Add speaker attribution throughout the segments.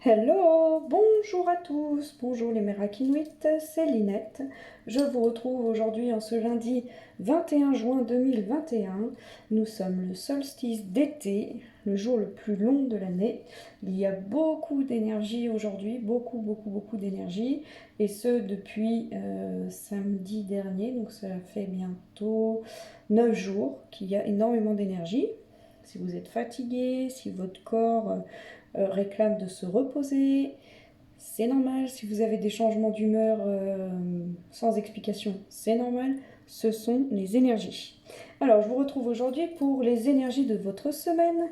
Speaker 1: Hello, bonjour à tous, bonjour les Mérakinuites, c'est Linette. Je vous retrouve aujourd'hui en ce lundi 21 juin 2021. Nous sommes le solstice d'été, le jour le plus long de l'année. Il y a beaucoup d'énergie aujourd'hui, beaucoup d'énergie, et ce depuis samedi dernier, donc ça fait bientôt 9 jours qu'il y a énormément d'énergie. Si vous êtes fatigué, si votre corps réclame de se reposer, c'est normal. Si vous avez des changements d'humeur sans explication, c'est normal. Ce sont les énergies. Alors, je vous retrouve aujourd'hui pour les énergies de votre semaine.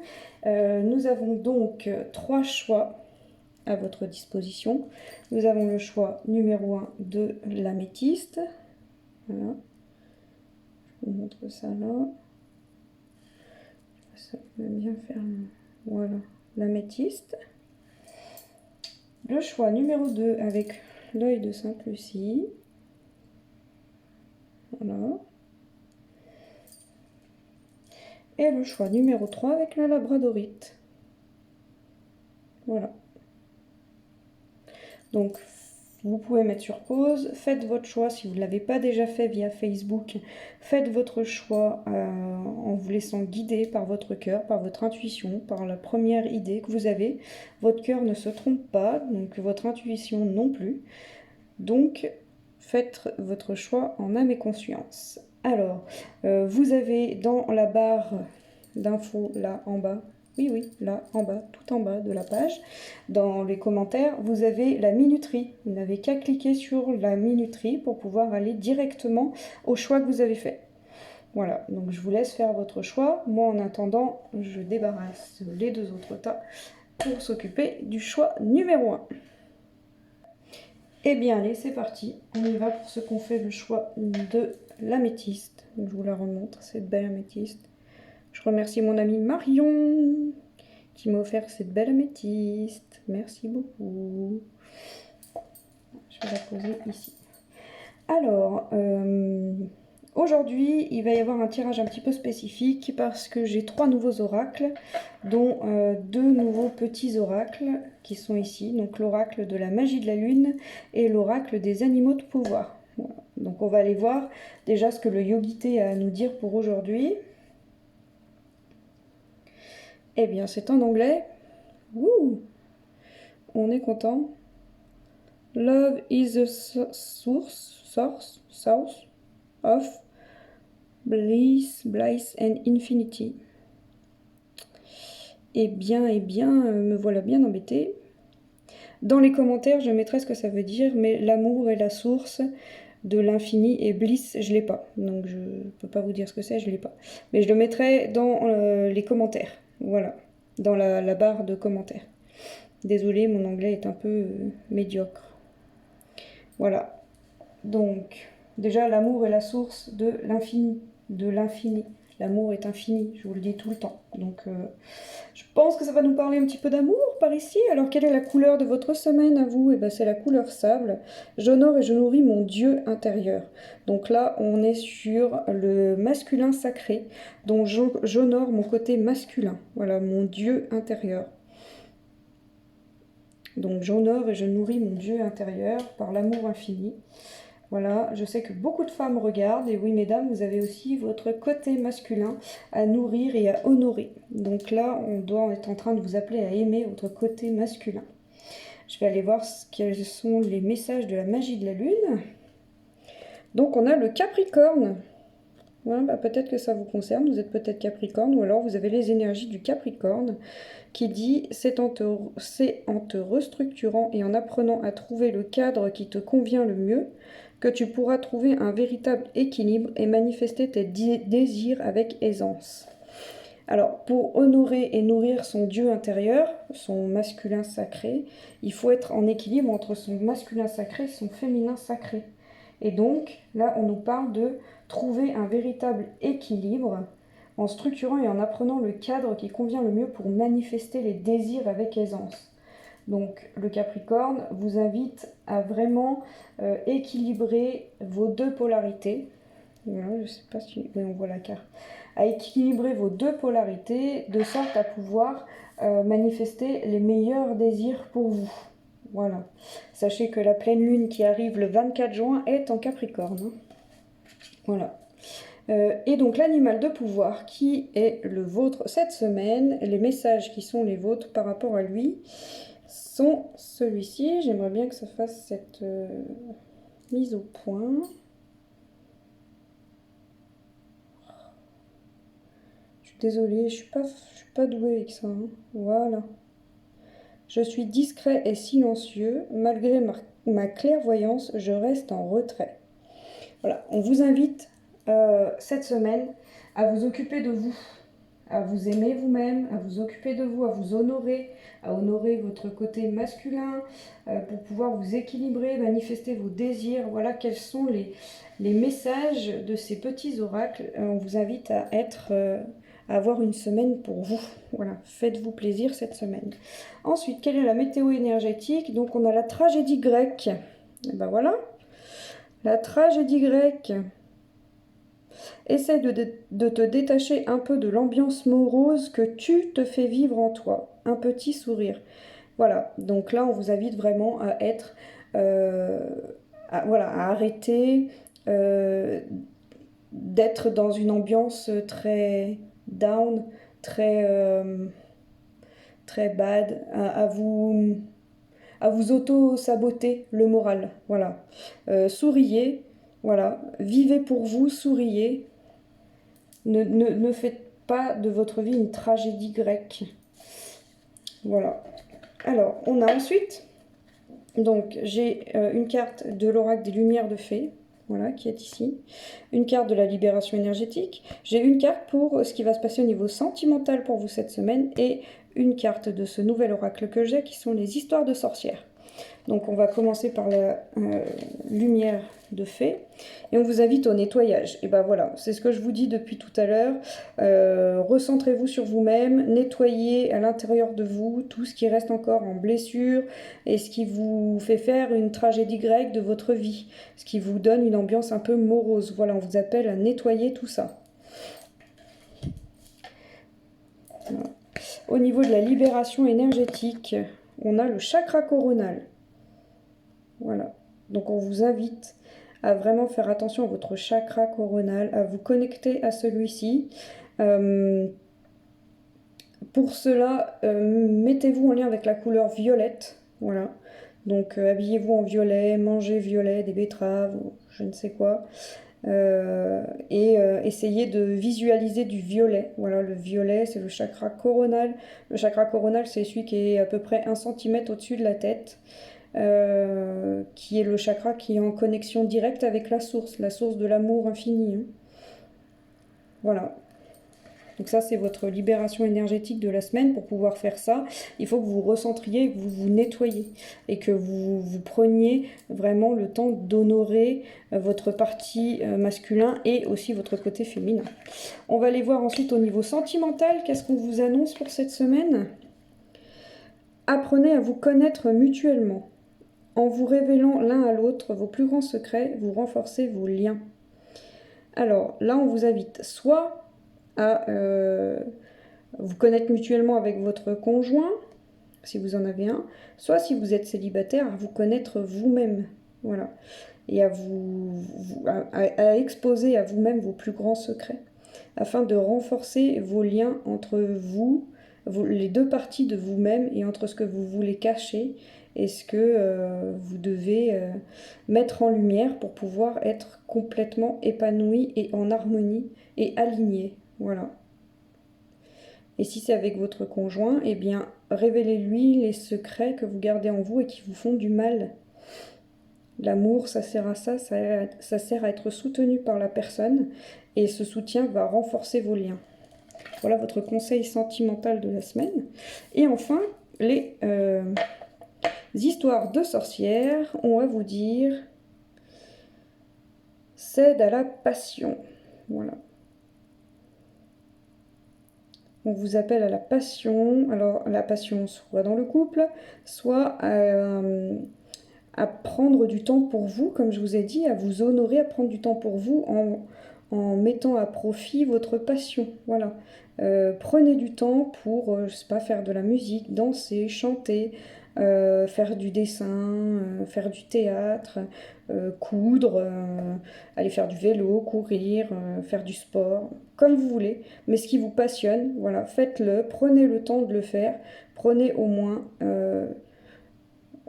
Speaker 1: Nous avons donc 3 choix à votre disposition. Nous avons le choix numéro 1 de l'améthyste. Voilà. Je vous montre ça là. Ça peut bien faire. Voilà, l'améthyste. Le choix numéro 2 avec l'œil de Sainte-Lucie. Voilà. Et le choix numéro 3 avec la labradorite. Voilà. Donc, vous pouvez mettre sur pause, faites votre choix. Si vous ne l'avez pas déjà fait via Facebook, faites votre choix en vous laissant guider par votre cœur, par votre intuition, par la première idée que vous avez. Votre cœur ne se trompe pas, donc votre intuition non plus. Donc, faites votre choix en âme et conscience. Alors, vous avez dans la barre d'infos, là en bas, oui, là en bas, tout en bas de la page, dans les commentaires, vous avez la minuterie. Vous n'avez qu'à cliquer sur la minuterie pour pouvoir aller directement au choix que vous avez fait. Voilà, donc je vous laisse faire votre choix. Moi, en attendant, je débarrasse les 2 autres tas pour s'occuper du choix numéro 1. Eh bien, allez, c'est parti. On y va pour ce qu'on fait le choix de l'améthyste. Je vous la remontre, cette belle améthyste. Je remercie mon amie Marion qui m'a offert cette belle améthyste. Merci beaucoup. Je vais la poser ici. Alors, aujourd'hui, il va y avoir un tirage un petit peu spécifique parce que j'ai 3 nouveaux oracles, dont 2 nouveaux petits oracles qui sont ici. Donc l'oracle de la magie de la lune et l'oracle des animaux de pouvoir. Voilà. Donc on va aller voir déjà ce que le Yogité a à nous dire pour aujourd'hui. Eh bien, c'est en anglais. Wouh! On est content. Love is the source of bliss and infinity. Eh bien, me voilà bien embêtée. Dans les commentaires, je mettrai ce que ça veut dire, mais l'amour est la source de l'infini et bliss, je l'ai pas. Donc je peux pas vous dire ce que c'est, je l'ai pas. Mais je le mettrai dans les commentaires. Voilà, dans la barre de commentaires. Désolée, mon anglais est un peu médiocre. Voilà. Donc, déjà, l'amour est la source de l'infini. De l'infini. L'amour est infini, je vous le dis tout le temps. Donc, je pense que ça va nous parler un petit peu d'amour par ici. Alors, quelle est la couleur de votre semaine à vous? Eh bien, c'est la couleur sable. J'honore et je nourris mon Dieu intérieur. Donc là, on est sur le masculin sacré. Donc, j'honore mon côté masculin. Voilà, mon Dieu intérieur. Donc j'honore et je nourris mon Dieu intérieur par l'amour infini. Voilà, je sais que beaucoup de femmes regardent, et oui mesdames, vous avez aussi votre côté masculin à nourrir et à honorer. Donc là, on doit être en train de vous appeler à aimer votre côté masculin. Je vais aller voir quels sont les messages de la magie de la lune. Donc on a le Capricorne. Voilà, bah peut-être que ça vous concerne, vous êtes peut-être Capricorne, ou alors vous avez les énergies du Capricorne qui dit « c'est en te restructurant et en apprenant à trouver le cadre qui te convient le mieux que tu pourras trouver un véritable équilibre et manifester tes désirs avec aisance. » Alors, pour honorer et nourrir son Dieu intérieur, son masculin sacré, il faut être en équilibre entre son masculin sacré et son féminin sacré. Et donc, là, on nous parle de trouver un véritable équilibre en structurant et en apprenant le cadre qui convient le mieux pour manifester les désirs avec aisance. Donc, le Capricorne vous invite à vraiment équilibrer vos 2 polarités. Voilà, je ne sais pas si... Oui, on voit la carte. À équilibrer vos 2 polarités de sorte à pouvoir manifester les meilleurs désirs pour vous. Voilà. Sachez que la pleine lune qui arrive le 24 juin est en Capricorne. Hein. Voilà. Et donc l'animal de pouvoir qui est le vôtre cette semaine, les messages qui sont les vôtres par rapport à lui sont celui-ci. J'aimerais bien que ça fasse cette mise au point. Je suis désolée, je suis pas douée avec ça. Hein. Voilà. Je suis discret et silencieux. Malgré ma clairvoyance, je reste en retrait. Voilà, on vous invite cette semaine à vous occuper de vous, à vous aimer vous-même, à vous occuper de vous, à vous honorer, à honorer votre côté masculin, pour pouvoir vous équilibrer, manifester vos désirs. Voilà quels sont les messages de ces petits oracles. On vous invite à avoir une semaine pour vous. Voilà, faites-vous plaisir cette semaine. Ensuite, quelle est la météo énergétique? Donc on a la tragédie grecque. Et ben voilà, la tragédie grecque. Essaie de te détacher un peu de l'ambiance morose que tu te fais vivre en toi. Un petit sourire. Voilà, donc là on vous invite vraiment à être, à arrêter d'être dans une ambiance très down, très bad, à vous auto-saboter le moral. Voilà. Souriez, voilà. Vivez pour vous, souriez. Ne faites pas de votre vie une tragédie grecque. Voilà. Alors, on a ensuite, donc j'ai une carte de l'oracle des lumières de fée. Voilà, qui est ici. Une carte de la libération énergétique. J'ai une carte pour ce qui va se passer au niveau sentimental pour vous cette semaine. Et une carte de ce nouvel oracle que j'ai, qui sont les histoires de sorcières. Donc on va commencer par la lumière de fée. Et on vous invite au nettoyage. Et ben voilà, c'est ce que je vous dis depuis tout à l'heure. Recentrez-vous sur vous-même, nettoyez à l'intérieur de vous tout ce qui reste encore en blessure et ce qui vous fait faire une tragédie grecque de votre vie. Ce qui vous donne une ambiance un peu morose. Voilà, on vous appelle à nettoyer tout ça. Voilà. Au niveau de la libération énergétique, on a le chakra coronal. Voilà, donc on vous invite à vraiment faire attention à votre chakra coronal, à vous connecter à celui-ci. Pour cela, mettez-vous en lien avec la couleur violette. Voilà, donc habillez-vous en violet, mangez violet, des betteraves, je ne sais quoi. Et essayez de visualiser du violet. Voilà, le violet, c'est le chakra coronal. Le chakra coronal, c'est celui qui est à peu près 1 cm au-dessus de la tête. Qui est le chakra qui est en connexion directe avec la source de l'amour infini. Hein. Voilà. Donc ça, c'est votre libération énergétique de la semaine. Pour pouvoir faire ça, il faut que vous recentriez, que vous vous nettoyiez et que vous preniez vraiment le temps d'honorer votre partie masculin et aussi votre côté féminin. On va aller voir ensuite au niveau sentimental. Qu'est-ce qu'on vous annonce pour cette semaine? Apprenez à vous connaître mutuellement. En vous révélant l'un à l'autre vos plus grands secrets, vous renforcez vos liens. Alors là, on vous invite soit à vous connaître mutuellement avec votre conjoint, si vous en avez un, soit si vous êtes célibataire, à vous connaître vous-même. Voilà. Et à à exposer à vous-même vos plus grands secrets, afin de renforcer vos liens entre vous, les deux parties de vous-même, et entre ce que vous voulez cacher et ce que vous devez mettre en lumière pour pouvoir être complètement épanoui et en harmonie et aligné. Voilà. Et si c'est avec votre conjoint, eh bien, révélez-lui les secrets que vous gardez en vous et qui vous font du mal. L'amour, ça sert à ça sert à être soutenu par la personne, et ce soutien va renforcer vos liens. Voilà votre conseil sentimental de la semaine. Et enfin, les histoires de sorcières, on va vous dire, cède à la passion. Voilà. On vous appelle à la passion. Alors, la passion, soit dans le couple, soit à prendre du temps pour vous, comme je vous ai dit, à vous honorer, à prendre du temps pour vous en mettant à profit votre passion. Voilà. Prenez du temps pour, je sais pas, faire de la musique, danser, chanter, faire du dessin, faire du théâtre, coudre, aller faire du vélo, courir, faire du sport, comme vous voulez. Mais ce qui vous passionne, voilà, faites-le, prenez le temps de le faire, prenez au moins,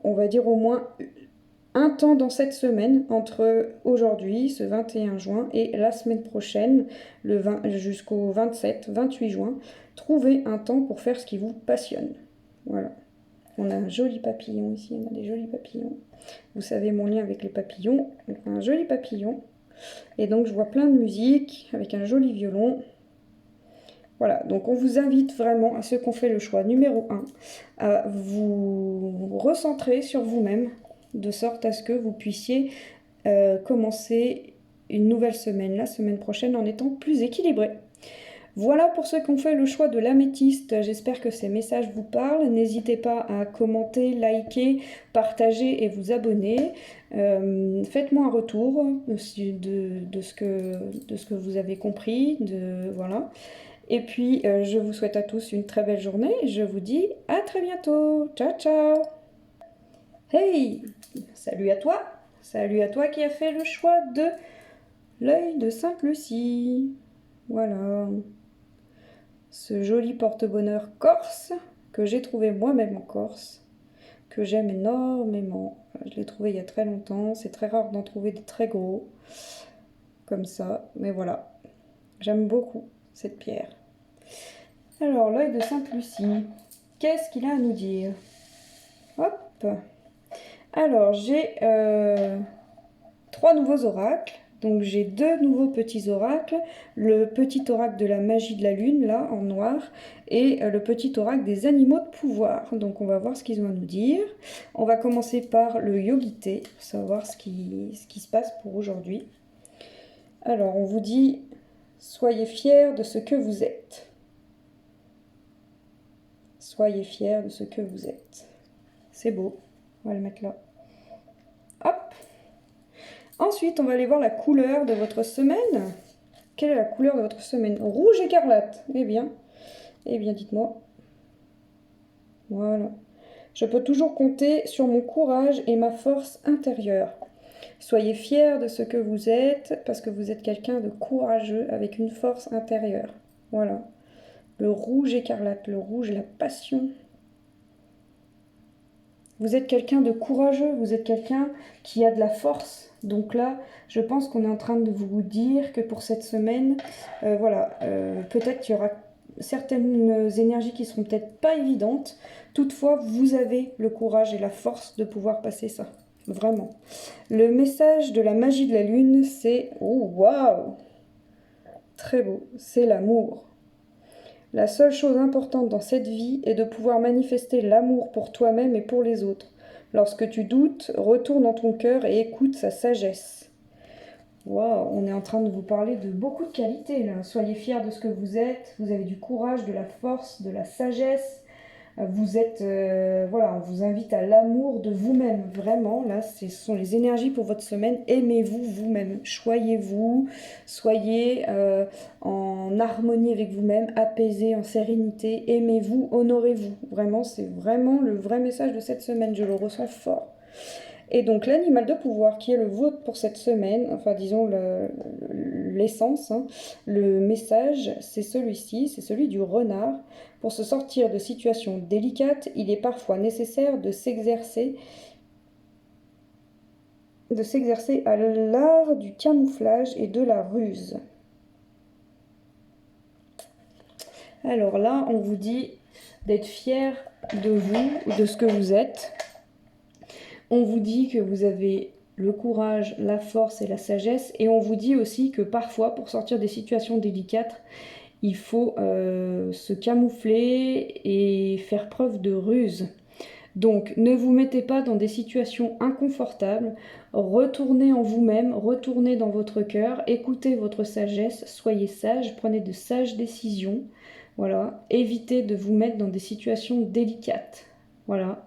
Speaker 1: on va dire au moins un temps dans cette semaine, entre aujourd'hui, ce 21 juin, et la semaine prochaine, jusqu'au 27-28 juin, trouvez un temps pour faire ce qui vous passionne. Voilà. On a un joli papillon ici, on a des jolis papillons. Vous savez mon lien avec les papillons, donc un joli papillon. Et donc je vois plein de musique avec un joli violon. Voilà, donc on vous invite vraiment, à ceux qui ont fait le choix numéro 1, à vous recentrer sur vous-même, de sorte à ce que vous puissiez commencer une nouvelle semaine, la semaine prochaine, en étant plus équilibré. Voilà pour ceux qui ont fait le choix de l'améthyste, j'espère que ces messages vous parlent. N'hésitez pas à commenter, liker, partager et vous abonner. Faites-moi un retour de ce que vous avez compris, voilà. Et puis, je vous souhaite à tous une très belle journée et je vous dis à très bientôt. Ciao, ciao! Hey! Salut à toi! Salut à toi qui as fait le choix de l'œil de Sainte-Lucie. Voilà. Ce joli porte-bonheur corse que j'ai trouvé moi-même en Corse, que j'aime énormément. Je l'ai trouvé il y a très longtemps. C'est très rare d'en trouver des très gros, comme ça. Mais voilà, j'aime beaucoup cette pierre. Alors, l'œil de Sainte-Lucie, qu'est-ce qu'il a à nous dire? Hop! Alors, j'ai 3 nouveaux oracles. Donc, j'ai 2 nouveaux petits oracles. Le petit oracle de la magie de la lune, là, en noir. Et le petit oracle des animaux de pouvoir. Donc, on va voir ce qu'ils ont à nous dire. On va commencer par le yogité, pour savoir ce qui se passe pour aujourd'hui. Alors, on vous dit, soyez fiers de ce que vous êtes. Soyez fiers de ce que vous êtes. C'est beau. On va le mettre là. Hop! Ensuite, on va aller voir la couleur de votre semaine. Quelle est la couleur de votre semaine? Rouge écarlate. Eh bien, dites-moi. Voilà. Je peux toujours compter sur mon courage et ma force intérieure. Soyez fiers de ce que vous êtes, parce que vous êtes quelqu'un de courageux avec une force intérieure. Voilà. Le rouge écarlate, le rouge, la passion. Vous êtes quelqu'un de courageux, vous êtes quelqu'un qui a de la force. Donc là, je pense qu'on est en train de vous dire que pour cette semaine, peut-être qu'il y aura certaines énergies qui seront peut-être pas évidentes. Toutefois, vous avez le courage et la force de pouvoir passer ça. Vraiment. Le message de la magie de la lune, c'est... Oh, waouh! Très beau. C'est l'amour. La seule chose importante dans cette vie est de pouvoir manifester l'amour pour toi-même et pour les autres. Lorsque tu doutes, retourne dans ton cœur et écoute sa sagesse. Waouh, on est en train de vous parler de beaucoup de qualités là. Soyez fiers de ce que vous êtes, vous avez du courage, de la force, de la sagesse. Vous êtes, on vous invite à l'amour de vous-même, vraiment, là, ce sont les énergies pour votre semaine, aimez-vous vous-même, choyez-vous, soyez en harmonie avec vous-même, apaisés, en sérénité, aimez-vous, honorez-vous, vraiment, c'est vraiment le vrai message de cette semaine, je le ressens fort. Et donc l'animal de pouvoir qui est le vôtre pour cette semaine, enfin disons l'essence, hein, le message, c'est celui-ci, c'est celui du renard. Pour se sortir de situations délicates, il est parfois nécessaire de s'exercer à l'art du camouflage et de la ruse. Alors là, on vous dit d'être fier de vous, de ce que vous êtes. On vous dit que vous avez le courage, la force et la sagesse. Et on vous dit aussi que parfois, pour sortir des situations délicates, il faut se camoufler et faire preuve de ruse. Donc, ne vous mettez pas dans des situations inconfortables. Retournez en vous-même, retournez dans votre cœur, écoutez votre sagesse, soyez sage, prenez de sages décisions. Voilà, évitez de vous mettre dans des situations délicates. Voilà.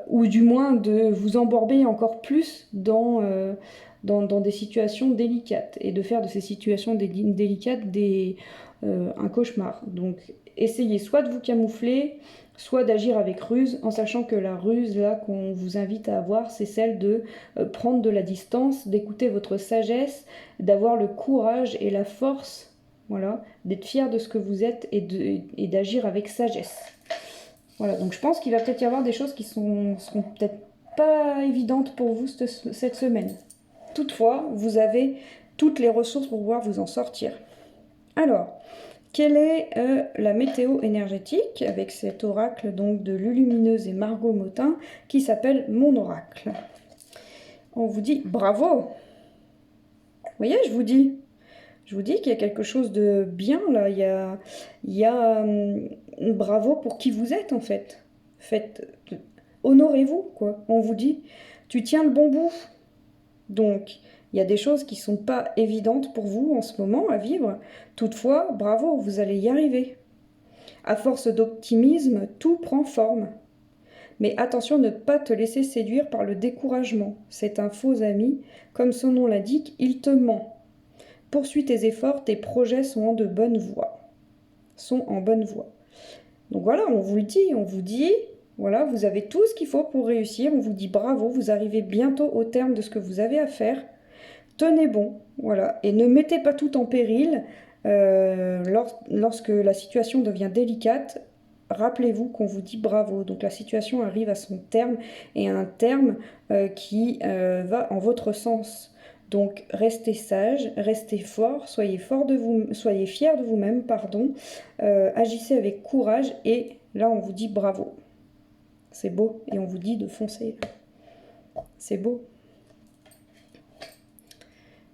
Speaker 1: Ou du moins de vous emborber encore plus dans dans des situations délicates et de faire de ces situations délicates un cauchemar. Donc essayez soit de vous camoufler, soit d'agir avec ruse, en sachant que la ruse là qu'on vous invite à avoir, c'est celle de prendre de la distance, d'écouter votre sagesse, d'avoir le courage et la force, voilà, d'être fier de ce que vous êtes et d'agir avec sagesse. Voilà, donc je pense qu'il va peut-être y avoir des choses qui seront peut-être pas évidentes pour vous cette semaine. Toutefois, vous avez toutes les ressources pour pouvoir vous en sortir. Alors, quelle est la météo énergétique avec cet oracle donc de Lulumineuse et Margot Motin qui s'appelle Mon Oracle? On vous dit bravo. Vous voyez, je vous dis qu'il y a quelque chose de bien là. Il y a bravo pour qui vous êtes en fait. Honorez-vous quoi. On vous dit, tu tiens le bon bout. Donc, il y a des choses qui ne sont pas évidentes pour vous en ce moment à vivre. Toutefois, bravo, vous allez y arriver. À force d'optimisme, tout prend forme. Mais attention à ne pas te laisser séduire par le découragement. C'est un faux ami. Comme son nom l'indique, il te ment. Poursuis tes efforts, tes projets sont en bonne voie. Donc voilà, on vous le dit, on vous dit, voilà, vous avez tout ce qu'il faut pour réussir. On vous dit bravo, vous arrivez bientôt au terme de ce que vous avez à faire. Tenez bon, voilà, et ne mettez pas tout en péril lorsque la situation devient délicate. Rappelez-vous qu'on vous dit bravo, donc la situation arrive à son terme et à un terme qui va en votre sens. Donc restez sage, restez fort, soyez fiers de vous-même, agissez avec courage et là on vous dit bravo. C'est beau et on vous dit de foncer. C'est beau.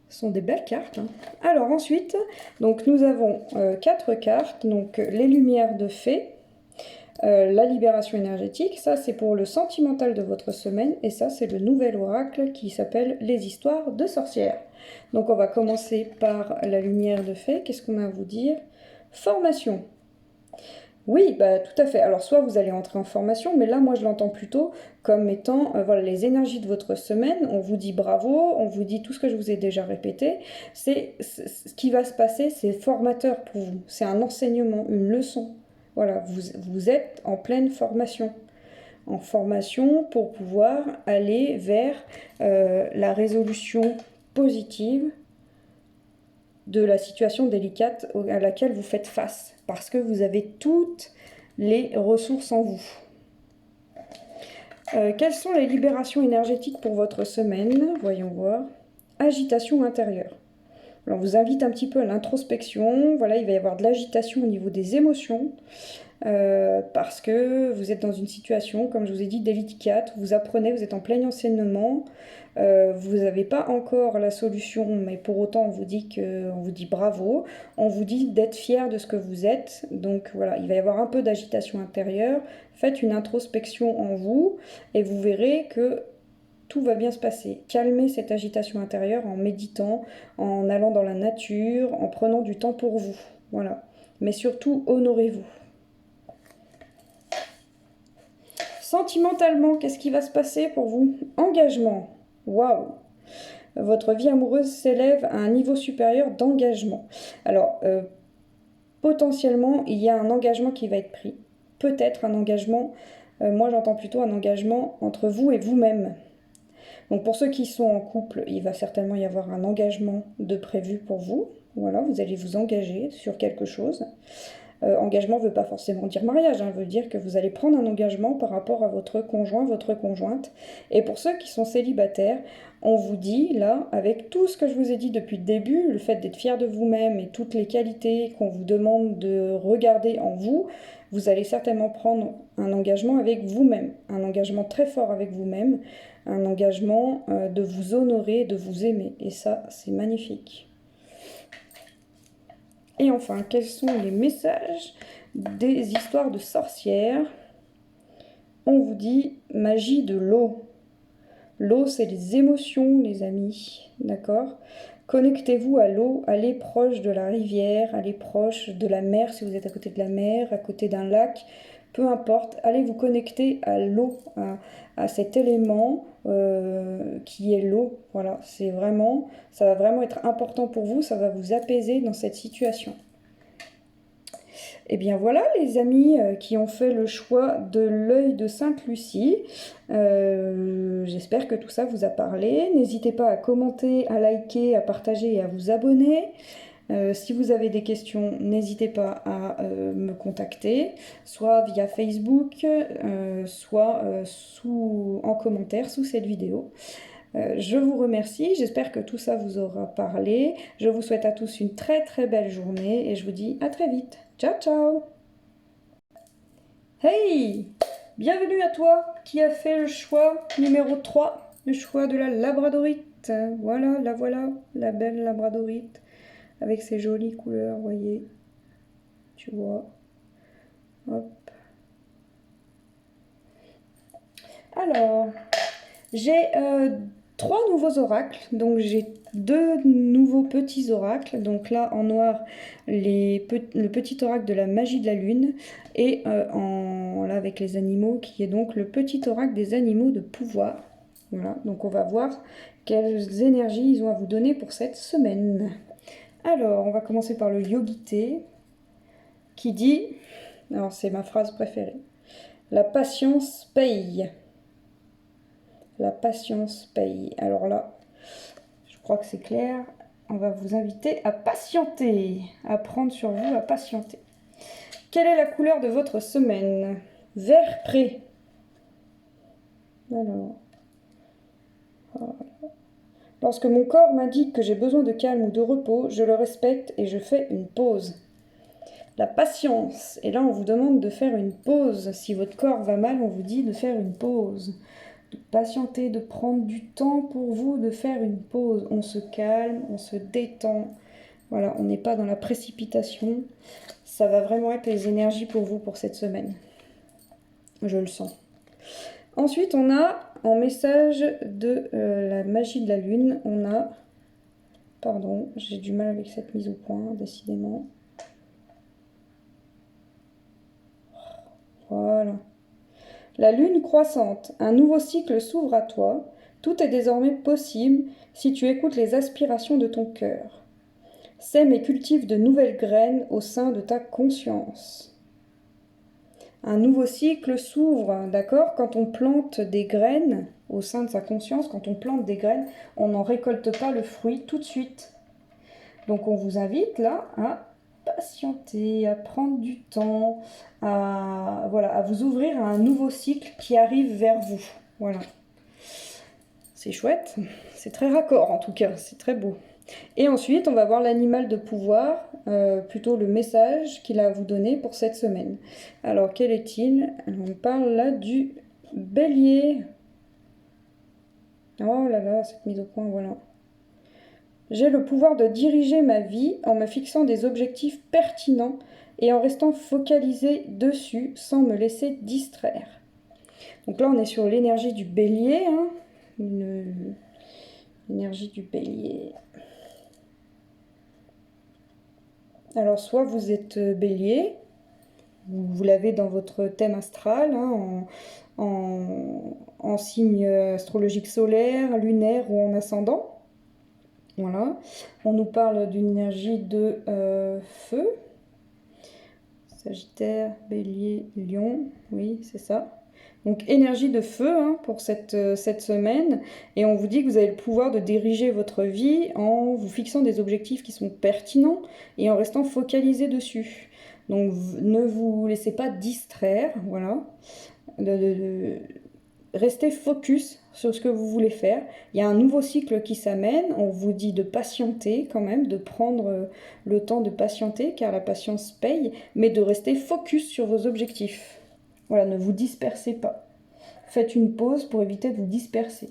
Speaker 1: Ce sont des belles cartes. Hein. Alors ensuite, donc nous avons 4 cartes, donc les lumières de fée, la libération énergétique, ça c'est pour le sentimental de votre semaine, et ça c'est le nouvel oracle qui s'appelle les histoires de sorcières. Donc on va commencer par la lumière de fée. Qu'est-ce qu'on a à vous dire? Formation. Oui, bah, tout à fait. Alors, soit vous allez entrer en formation, mais là, moi, je l'entends plutôt comme étant voilà, les énergies de votre semaine. On vous dit bravo, on vous dit tout ce que je vous ai déjà répété. Ce qui va se passer, c'est formateur pour vous. C'est un enseignement, une leçon. Voilà, vous êtes en pleine formation. En formation pour pouvoir aller vers la résolution positive de la situation délicate à laquelle vous faites face, parce que vous avez toutes les ressources en vous. Quelles sont les libérations énergétiques pour votre semaine? Voyons voir. Agitation intérieure. Alors, on vous invite un petit peu à l'introspection. Voilà, il va y avoir de l'agitation au niveau des émotions. Parce que vous êtes dans une situation, comme je vous ai dit, délicate, vous apprenez, vous êtes en plein enseignement, vous n'avez pas encore la solution, mais pour autant on vous dit bravo, on vous dit d'être fier de ce que vous êtes, donc voilà, il va y avoir un peu d'agitation intérieure, faites une introspection en vous, et vous verrez que tout va bien se passer. Calmez cette agitation intérieure en méditant, en allant dans la nature, en prenant du temps pour vous, voilà. Mais surtout, honorez-vous. Sentimentalement, qu'est-ce qui va se passer pour vous? Engagement. Waouh! Votre vie amoureuse s'élève à un niveau supérieur d'engagement. Alors, potentiellement, il y a un engagement qui va être pris. Peut-être un engagement, moi j'entends plutôt un engagement entre vous et vous-même. Donc pour ceux qui sont en couple, il va certainement y avoir un engagement de prévu pour vous. Voilà, vous allez vous engager sur quelque chose. Engagement ne veut pas forcément dire mariage, veut dire que vous allez prendre un engagement par rapport à votre conjoint, votre conjointe. Et pour ceux qui sont célibataires, on vous dit là, avec tout ce que je vous ai dit depuis le début, le fait d'être fier de vous-même et toutes les qualités qu'on vous demande de regarder en vous, vous allez certainement prendre un engagement avec vous-même, un engagement très fort avec vous-même, un engagement de vous honorer, de vous aimer. Et ça, c'est magnifique. Et enfin, quels sont les messages des histoires de sorcières? On vous dit magie de l'eau. L'eau, c'est les émotions, les amis, d'accord? Connectez-vous à l'eau, allez proche de la rivière, allez proche de la mer si vous êtes à côté de la mer, à côté d'un lac. peu importe, allez vous connecter à l'eau, à cet élément qui est l'eau. Voilà, ça va vraiment être important pour vous, ça va vous apaiser dans cette situation. Et bien voilà les amis qui ont fait le choix de l'œil de Sainte-Lucie. J'espère que tout ça vous a parlé. N'hésitez pas à commenter, à liker, à partager et à vous abonner. Si vous avez des questions, n'hésitez pas à me contacter, soit via Facebook, soit en commentaire sous cette vidéo. Je vous remercie, j'espère que tout ça vous aura parlé. Je vous souhaite à tous une très très belle journée et je vous dis à très vite. Ciao ciao! Hey! Bienvenue à toi qui a fait le choix numéro 3, le choix de la labradorite. Voilà, la belle labradorite avec ses jolies couleurs, voyez. Tu vois. Hop. Alors, j'ai 3 nouveaux oracles, donc j'ai 2 nouveaux petits oracles, donc là en noir le petit oracle de la magie de la lune et là avec les animaux qui est donc le petit oracle des animaux de pouvoir. Voilà, donc on va voir quelles énergies ils ont à vous donner pour cette semaine. Alors on va commencer par le Yogité qui dit, alors c'est ma phrase préférée, la patience paye. La patience paye. Alors là, je crois que c'est clair. On va vous inviter à patienter, à prendre sur vous, à patienter. Quelle est la couleur de votre semaine? Vert pré. Alors, voilà. Lorsque mon corps m'indique que j'ai besoin de calme ou de repos, je le respecte et je fais une pause. La patience. Et là, on vous demande de faire une pause. Si votre corps va mal, on vous dit de faire une pause. De patienter, de prendre du temps pour vous, de faire une pause. On se calme, on se détend. Voilà, on n'est pas dans la précipitation. Ça va vraiment être les énergies pour vous pour cette semaine. Je le sens. Ensuite, on a, en message de la magie de la lune, on a... Pardon, j'ai du mal avec cette mise au point, décidément. Voilà. La lune croissante, un nouveau cycle s'ouvre à toi. Tout est désormais possible si tu écoutes les aspirations de ton cœur. Sème et cultive de nouvelles graines au sein de ta conscience. Un nouveau cycle s'ouvre, d'accord? Quand on plante des graines au sein de sa conscience, quand on plante des graines, on n'en récolte pas le fruit tout de suite. Donc on vous invite là à patienter, à prendre du temps, à vous ouvrir à un nouveau cycle qui arrive vers vous. Voilà. C'est chouette, c'est très raccord en tout cas, c'est très beau. Et ensuite, on va voir l'animal de pouvoir, plutôt le message qu'il a à vous donner pour cette semaine. Alors, quel est-il? On parle là du bélier. Oh là là, cette mise au point, voilà. J'ai le pouvoir de diriger ma vie en me fixant des objectifs pertinents et en restant focalisé dessus sans me laisser distraire. Donc là, on est sur l'énergie du bélier, hein, l'énergie du bélier. Alors, soit vous êtes bélier, vous l'avez dans votre thème astral, hein, en signe astrologique solaire, lunaire ou en ascendant. Voilà. On nous parle d'une énergie de feu. Sagittaire, bélier, lion. Oui, c'est ça. Donc énergie de feu hein, pour cette semaine. Et on vous dit que vous avez le pouvoir de diriger votre vie en vous fixant des objectifs qui sont pertinents et en restant focalisé dessus. Donc ne vous laissez pas distraire, voilà. Restez focus sur ce que vous voulez faire. Il y a un nouveau cycle qui s'amène. On vous dit de patienter quand même, de prendre le temps de patienter, car la patience paye, mais de rester focus sur vos objectifs. Voilà, ne vous dispersez pas. Faites une pause pour éviter de vous disperser.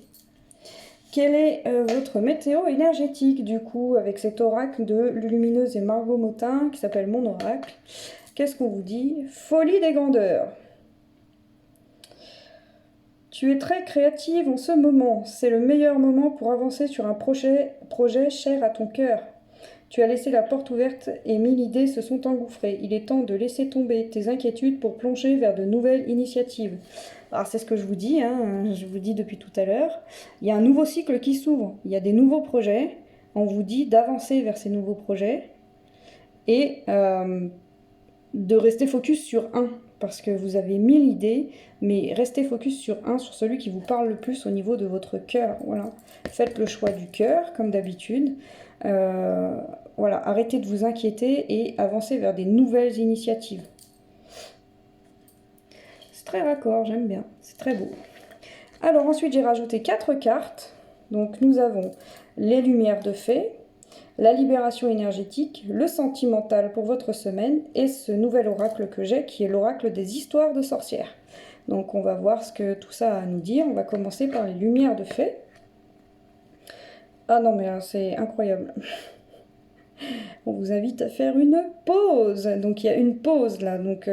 Speaker 1: Quelle est votre météo énergétique, du coup, avec cet oracle de Lumineuse et Margot Motin, qui s'appelle Mon Oracle? Qu'est-ce qu'on vous dit? Folie des grandeurs. Tu es très créative en ce moment. C'est le meilleur moment pour avancer sur un projet cher à ton cœur. Tu as laissé la porte ouverte et 1000 idées se sont engouffrées. Il est temps de laisser tomber tes inquiétudes pour plonger vers de nouvelles initiatives. Alors c'est ce que je vous dis, hein, je vous dis depuis tout à l'heure. Il y a un nouveau cycle qui s'ouvre, il y a des nouveaux projets. On vous dit d'avancer vers ces nouveaux projets et de rester focus sur un. Parce que vous avez 1000 idées, mais restez focus sur un, sur celui qui vous parle le plus au niveau de votre cœur. Voilà. Faites le choix du cœur, comme d'habitude. Voilà, arrêtez de vous inquiéter et avancez vers des nouvelles initiatives. C'est très raccord, j'aime bien, c'est très beau. Alors ensuite, j'ai rajouté 4 cartes. Donc nous avons les lumières de fée, la libération énergétique, le sentimental pour votre semaine et ce nouvel oracle que j'ai qui est l'oracle des histoires de sorcières. Donc on va voir ce que tout ça a à nous dire. On va commencer par les lumières de fée. Ah non mais c'est incroyable. On vous invite à faire une pause. Donc il y a une pause là. Donc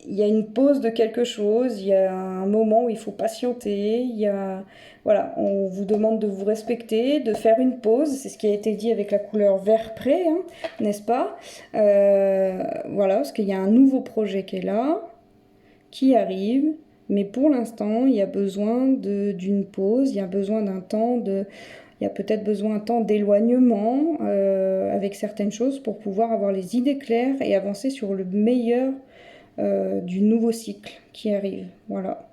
Speaker 1: il y a une pause de quelque chose, il y a un moment où il faut patienter, il y a... Voilà, on vous demande de vous respecter, de faire une pause, c'est ce qui a été dit avec la couleur vert pré, hein, n'est-ce pas? Voilà, parce qu'il y a un nouveau projet qui est là, qui arrive, mais pour l'instant, il y a besoin d'une pause, il y a besoin d'un temps de... Il y a peut-être besoin d'un temps d'éloignement avec certaines choses pour pouvoir avoir les idées claires et avancer sur le meilleur du nouveau cycle qui arrive. Voilà.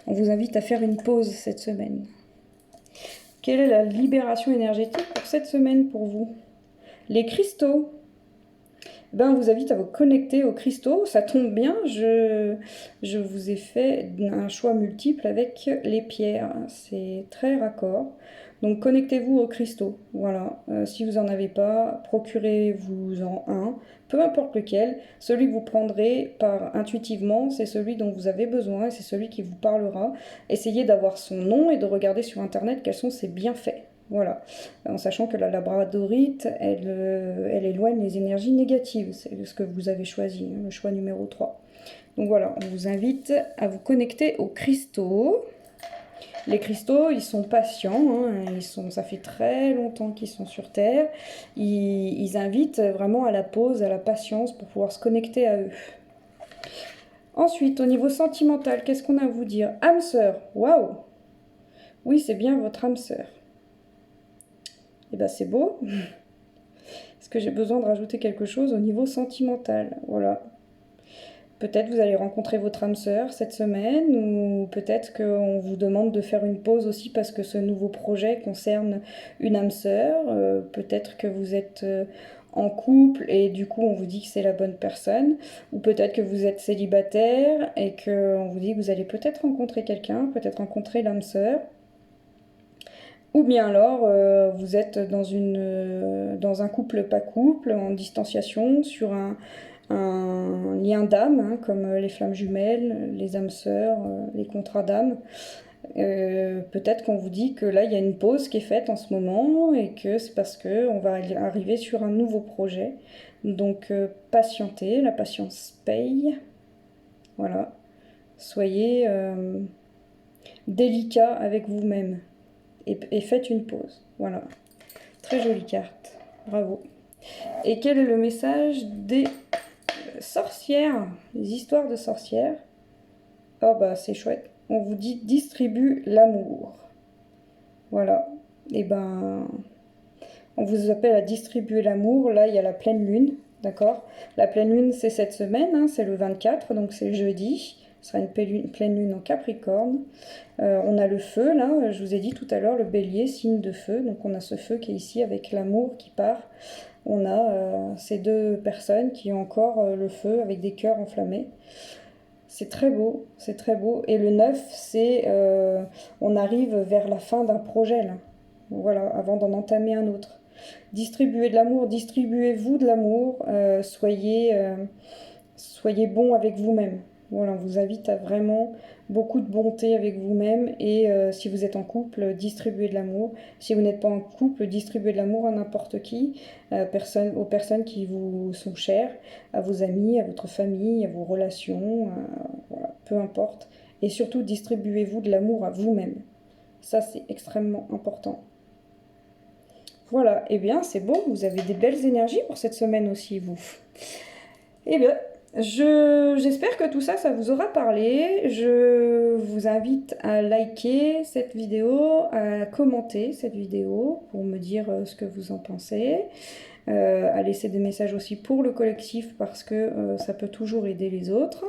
Speaker 1: On vous invite à faire une pause cette semaine. Quelle est la libération énergétique pour cette semaine pour vous? Les cristaux. Ben, on vous invite à vous connecter aux cristaux. Ça tombe bien, je vous ai fait un choix multiple avec les pierres. C'est très raccord. Donc connectez-vous aux cristaux. Voilà. Si vous n'en avez pas, procurez-vous-en un. Peu importe lequel. Celui que vous prendrez intuitivement, c'est celui dont vous avez besoin et c'est celui qui vous parlera. Essayez d'avoir son nom et de regarder sur internet quels sont ses bienfaits. Voilà, en sachant que la labradorite, elle éloigne les énergies négatives. C'est ce que vous avez choisi, hein, le choix numéro 3. Donc voilà, on vous invite à vous connecter aux cristaux. Les cristaux, ils sont patients, hein, ça fait très longtemps qu'ils sont sur Terre. Ils invitent vraiment à la pause, à la patience pour pouvoir se connecter à eux. Ensuite, au niveau sentimental, qu'est-ce qu'on a à vous dire? Âme sœur, waouh! Oui, c'est bien votre âme sœur. Et ben c'est beau. Est-ce que j'ai besoin de rajouter quelque chose au niveau sentimental? Voilà. Peut-être vous allez rencontrer votre âme sœur cette semaine, ou peut-être qu'on vous demande de faire une pause aussi parce que ce nouveau projet concerne une âme sœur. Peut-être que vous êtes en couple et du coup on vous dit que c'est la bonne personne. Ou peut-être que vous êtes célibataire et qu'on vous dit que vous allez peut-être rencontrer quelqu'un, peut-être rencontrer l'âme sœur. Ou bien alors, vous êtes dans un couple pas couple, en distanciation, sur un lien d'âme, hein, comme les flammes jumelles, les âmes sœurs, les contrats d'âme. Peut-être qu'on vous dit que là, il y a une pause qui est faite en ce moment et que c'est parce qu'on va arriver sur un nouveau projet. Donc, patientez, la patience paye. Voilà. Soyez délicat avec vous-même. Et faites une pause. Voilà. Très jolie carte. Bravo. Et quel est le message des sorcières? Les histoires de sorcières. Oh bah c'est chouette. On vous dit distribue l'amour. Voilà. Et ben on vous appelle à distribuer l'amour. Là il y a la pleine lune. D'accord? La pleine lune c'est cette semaine. Hein, c'est le 24. Donc c'est jeudi. Ce sera une pleine lune en Capricorne. On a le feu, là, je vous ai dit tout à l'heure, le bélier, signe de feu. Donc on a ce feu qui est ici avec l'amour qui part. On a ces deux personnes qui ont encore le feu avec des cœurs enflammés. C'est très beau, c'est très beau. Et le 9, c'est... on arrive vers la fin d'un projet, là. Voilà, avant d'en entamer un autre. Distribuez de l'amour, distribuez-vous de l'amour. Soyez bon avec vous-même. Voilà, on vous invite à vraiment beaucoup de bonté avec vous-même et si vous êtes en couple, distribuez de l'amour. Si vous n'êtes pas en couple, distribuez de l'amour à n'importe qui, aux personnes qui vous sont chères, à vos amis, à votre famille, à vos relations, voilà, peu importe. Et surtout, distribuez-vous de l'amour à vous-même. Ça, c'est extrêmement important. Voilà, eh bien c'est bon, vous avez des belles énergies pour cette semaine aussi, vous. Eh bien, j'espère que tout ça, ça vous aura parlé. Je vous invite à liker cette vidéo, à commenter cette vidéo pour me dire ce que vous en pensez. À laisser des messages aussi pour le collectif parce que ça peut toujours aider les autres.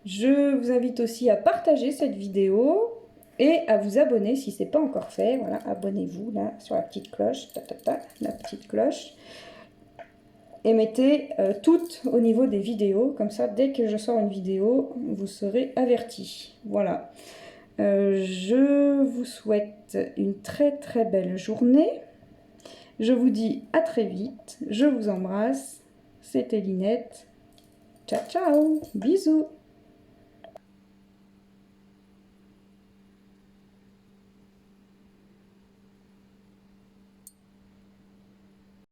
Speaker 1: Je vous invite aussi à partager cette vidéo et à vous abonner si ce n'est pas encore fait. Voilà, abonnez-vous là sur la petite cloche, la petite cloche. Et mettez toutes au niveau des vidéos, comme ça dès que je sors une vidéo, vous serez avertis. Voilà. Je vous souhaite une très très belle journée. Je vous dis à très vite. Je vous embrasse. C'était Linette. Ciao ciao. Bisous.